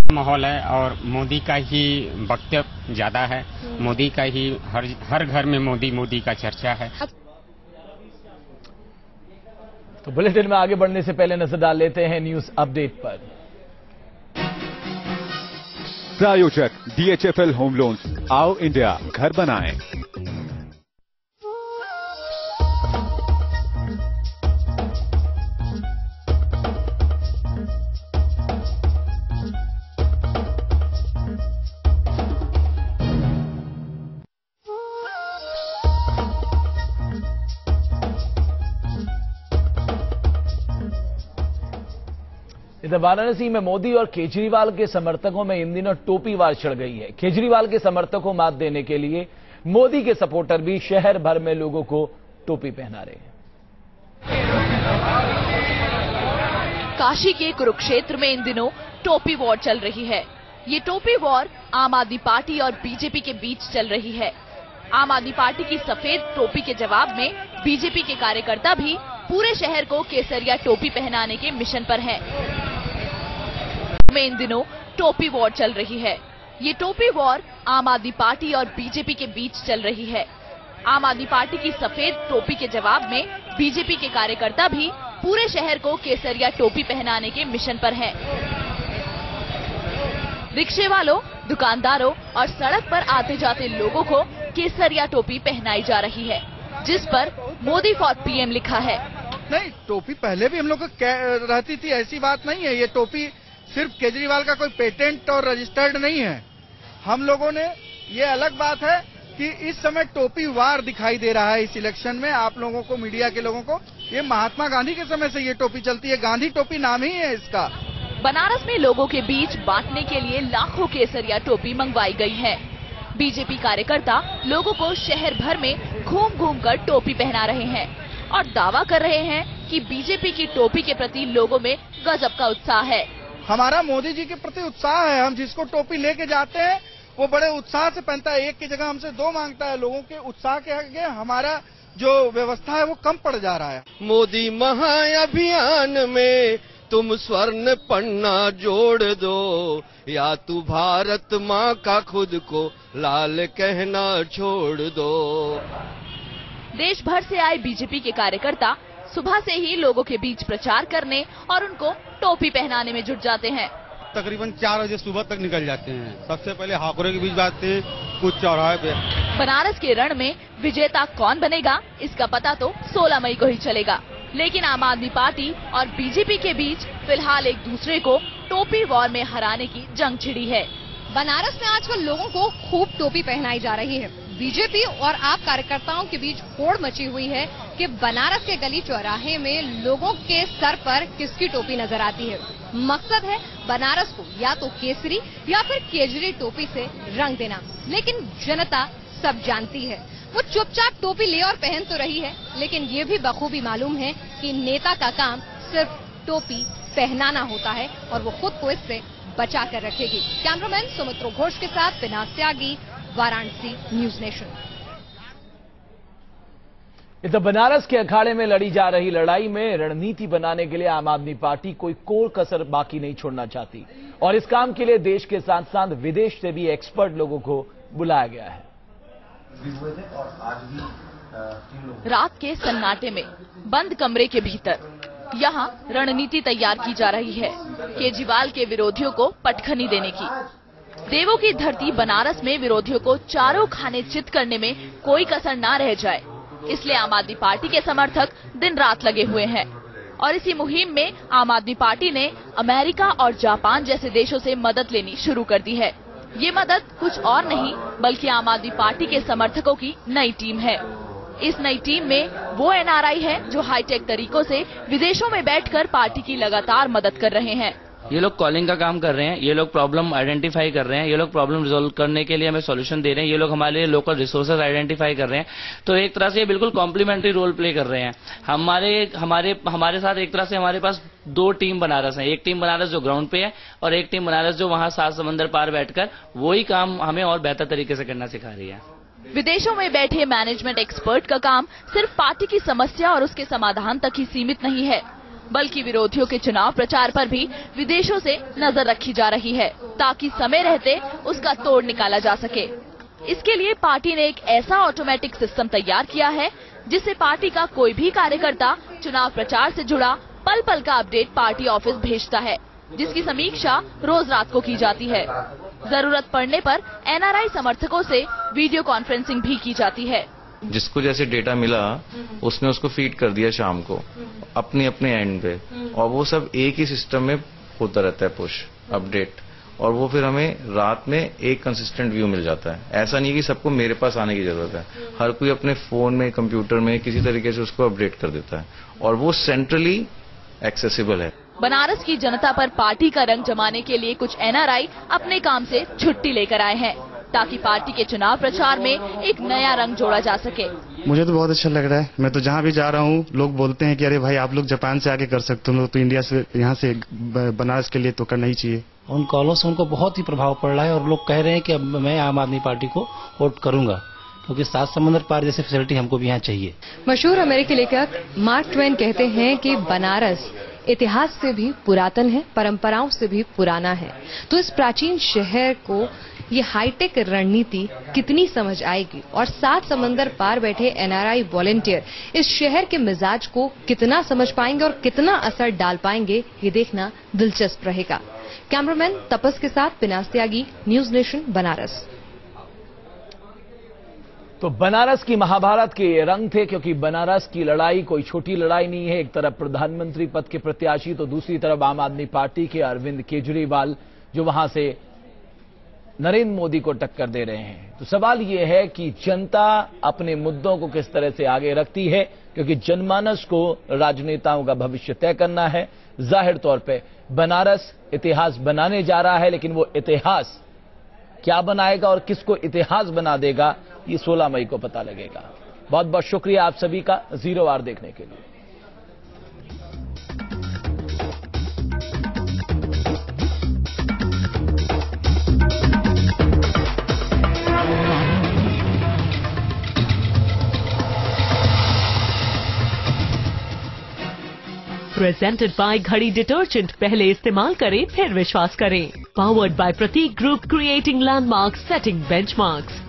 माहौल है और मोदी का ही वक्तव्य ज्यादा है। मोदी का ही हर घर में मोदी का चर्चा है। तो बुलेटिन में आगे बढ़ने से पहले नजर डाल लेते हैं न्यूज अपडेट पर। प्रायोजक DHFL होम लोन्स, आओ इंडिया घर बनाएं। इधर वाराणसी में मोदी और केजरीवाल के समर्थकों में इन दिनों टोपी वार छिड़ गई है। केजरीवाल के समर्थकों को मात देने के लिए मोदी के सपोर्टर भी शहर भर में लोगों को टोपी पहना रहे हैं। काशी के कुरुक्षेत्र में इन दिनों टोपी वॉर चल रही है। ये टोपी वॉर आम आदमी पार्टी और बीजेपी के बीच चल रही है। आम आदमी पार्टी की सफेद टोपी के जवाब में बीजेपी के कार्यकर्ता भी पूरे शहर को केसरिया टोपी पहनाने के मिशन पर हैं। में इन दिनों टोपी वॉर चल रही है। ये टोपी वॉर आम आदमी पार्टी और बीजेपी के बीच चल रही है। आम आदमी पार्टी की सफेद टोपी के जवाब में बीजेपी के कार्यकर्ता भी पूरे शहर को केसरिया टोपी पहनाने के मिशन पर हैं। रिक्शे वालों, दुकानदारों और सड़क पर आते जाते लोगों को केसरिया टोपी पहनाई जा रही है, जिस पर मोदी फॉर पीएम लिखा है। नहीं, टोपी पहले भी हम लोग को रहती थी, ऐसी बात नहीं है। ये टोपी सिर्फ केजरीवाल का कोई पेटेंट और रजिस्टर्ड नहीं है। हम लोगों ने, ये अलग बात है कि इस समय टोपी वार दिखाई दे रहा है इस इलेक्शन में आप लोगों को, मीडिया के लोगों को। ये महात्मा गांधी के समय से ये टोपी चलती है, गांधी टोपी नाम ही है इसका। बनारस में लोगों के बीच बांटने के लिए लाखों केसरिया टोपी मंगवाई गई है। बीजेपी कार्यकर्ता लोगों को शहर भर में घूम घूम कर टोपी पहना रहे हैं और दावा कर रहे हैं कि बीजेपी की टोपी के प्रति लोगों में गजब का उत्साह है। हमारा मोदी जी के प्रति उत्साह है। हम जिसको टोपी लेके जाते हैं वो बड़े उत्साह से पहनता है। एक की जगह हमसे दो मांगता है। लोगों के उत्साह के आगे हमारा जो व्यवस्था है वो कम पड़ जा रहा है। मोदी महाअभियान में तुम स्वर्ण पन्ना जोड़ दो, या तू भारत माँ का खुद को लाल कहना छोड़ दो। देश भर से आए बीजेपी के कार्यकर्ता सुबह से ही लोगों के बीच प्रचार करने और उनको टोपी पहनाने में जुट जाते हैं। तकरीबन 4 बजे सुबह तक निकल जाते हैं। सबसे पहले हापुड़े के बीच जाते हैं, कुछ चौराहे पे। बनारस के रण में विजेता कौन बनेगा, इसका पता तो 16 मई को ही चलेगा। लेकिन आम आदमी पार्टी और बीजेपी के बीच फिलहाल एक दूसरे को टोपी वॉर में हराने की जंग छिड़ी है। बनारस में आजकल लोगों को खूब टोपी पहनाई जा रही है। बीजेपी और आप कार्यकर्ताओं के बीच होड़ मची हुई है कि बनारस के गली चौराहे में लोगों के सर पर किसकी टोपी नजर आती है। मकसद है बनारस को या तो केसरी या फिर केजरी टोपी से रंग देना। लेकिन जनता सब जानती है। वो चुपचाप टोपी ले और पहन तो रही है, लेकिन ये भी बखूबी मालूम है कि नेता का काम सिर्फ टोपी पहनाना होता है और वो खुद को इससे बचा कर रखेगी। कैमरामैन सुमित्रो घोष के साथ विनाश त्यागी, वाराणसी, न्यूज नेशन। इधर बनारस के अखाड़े में लड़ी जा रही लड़ाई में रणनीति बनाने के लिए आम आदमी पार्टी कोई कोई कसर बाकी नहीं छोड़ना चाहती और इस काम के लिए देश के साथ साथ विदेश से भी एक्सपर्ट लोगों को बुलाया गया है। रात के सन्नाटे में बंद कमरे के भीतर यहाँ रणनीति तैयार की जा रही है केजरीवाल के विरोधियों को पटखनी देने की। देवों की धरती बनारस में विरोधियों को चारों खाने चित करने में कोई कसर ना रह जाए, इसलिए आम आदमी पार्टी के समर्थक दिन रात लगे हुए हैं। और इसी मुहिम में आम आदमी पार्टी ने अमेरिका और जापान जैसे देशों से मदद लेनी शुरू कर दी है। ये मदद कुछ और नहीं बल्कि आम आदमी पार्टी के समर्थकों की नई टीम है। इस नई टीम में वो एनआरआई है जो हाईटेक तरीकों से विदेशों में बैठकर पार्टी की लगातार मदद कर रहे हैं। ये लोग कॉलिंग का काम कर रहे हैं, ये लोग प्रॉब्लम आइडेंटिफाई कर रहे हैं, ये लोग प्रॉब्लम रिजोल्व करने के लिए हमें सॉल्यूशन दे रहे हैं, ये लोग हमारे लिए लोकल रिसोर्सेज आइडेंटिफाई कर रहे हैं। तो एक तरह से ये बिल्कुल कॉम्प्लीमेंट्री रोल प्ले कर रहे हैं। हमारे साथ एक तरह से हमारे पास 2 टीम बनारस है। एक टीम बनारस जो ग्राउंड पे है और एक टीम बनारस जो वहाँ 7 समंदर पार बैठकर वही काम हमें और बेहतर तरीके से करना सिखा रही है। विदेशों में बैठे मैनेजमेंट एक्सपर्ट का काम सिर्फ पार्टी की समस्या और उसके समाधान तक ही सीमित नहीं है। बल्कि विरोधियों के चुनाव प्रचार पर भी विदेशों से नजर रखी जा रही है, ताकि समय रहते उसका तोड़ निकाला जा सके। इसके लिए पार्टी ने एक ऐसा ऑटोमेटिक सिस्टम तैयार किया है, जिससे पार्टी का कोई भी कार्यकर्ता चुनाव प्रचार से जुड़ा पल पल का अपडेट पार्टी ऑफिस भेजता है, जिसकी समीक्षा रोज रात को की जाती है। जरूरत पड़ने पर एनआरआई समर्थकों से वीडियो कॉन्फ्रेंसिंग भी की जाती है। जिसको जैसे डेटा मिला उसने उसको फीड कर दिया शाम को अपने एंड पे, और वो सब एक ही सिस्टम में होता रहता है पुश अपडेट, और वो फिर हमें रात में एक कंसिस्टेंट व्यू मिल जाता है। ऐसा नहीं कि सबको मेरे पास आने की जरूरत है, हर कोई अपने फोन में कंप्यूटर में किसी तरीके से उसको अपडेट कर देता है, और वो सेंट्रली एक्सेसिबल है। बनारस की जनता पर पार्टी का रंग जमाने के लिए कुछ एनआरआई अपने काम से छुट्टी लेकर आए हैं, ताकि पार्टी के चुनाव प्रचार में एक नया रंग जोड़ा जा सके। मुझे तो बहुत अच्छा लग रहा है। मैं तो जहाँ भी जा रहा हूँ लोग बोलते हैं कि अरे भाई आप लोग जापान से आगे कर सकते हो, तो इंडिया से यहाँ से बनारस के लिए तो करना ही चाहिए। उन कॉलों से उनको बहुत ही प्रभाव पड़ रहा है, और लोग कह रहे हैं कि अब मैं आम आदमी पार्टी को वोट करूंगा, क्योंकि 7 समंदर पार जैसी फैसिलिटी हमको भी यहाँ चाहिए। मशहूर अमेरिकी लेखक मार्क ट्वेन कहते हैं कि बनारस इतिहास से भी पुरातन है, परंपराओं से भी पुराना है। तो इस प्राचीन शहर को ये हाईटेक रणनीति कितनी समझ आएगी, और 7 समंदर पार बैठे एनआरआई वॉलंटियर इस शहर के मिजाज को कितना समझ पाएंगे और कितना असर डाल पाएंगे, ये देखना दिलचस्प रहेगा। कैमरामैन तपस के साथ पिनास त्यागी, न्यूज नेशन, बनारस। तो बनारस की महाभारत के ये रंग थे, क्योंकि बनारस की लड़ाई कोई छोटी लड़ाई नहीं है। एक तरफ प्रधानमंत्री पद के प्रत्याशी, तो दूसरी तरफ आम आदमी पार्टी के अरविंद केजरीवाल, जो वहां से नरेंद्र मोदी को टक्कर दे रहे हैं। तो सवाल यह है कि जनता अपने मुद्दों को किस तरह से आगे रखती है, क्योंकि जनमानस को राजनेताओं का भविष्य तय करना है। जाहिर तौर पे बनारस इतिहास बनाने जा रहा है, लेकिन वो इतिहास क्या बनाएगा और किसको इतिहास बना देगा, ये 16 मई को पता लगेगा। बहुत बहुत शुक्रिया आप सभी का जीरो आवर देखने के लिए। प्रेजेंटेड बाय घड़ी डिटर्जेंट, पहले इस्तेमाल करें फिर विश्वास करें। Powered by Prateek group, creating landmarks, setting benchmarks.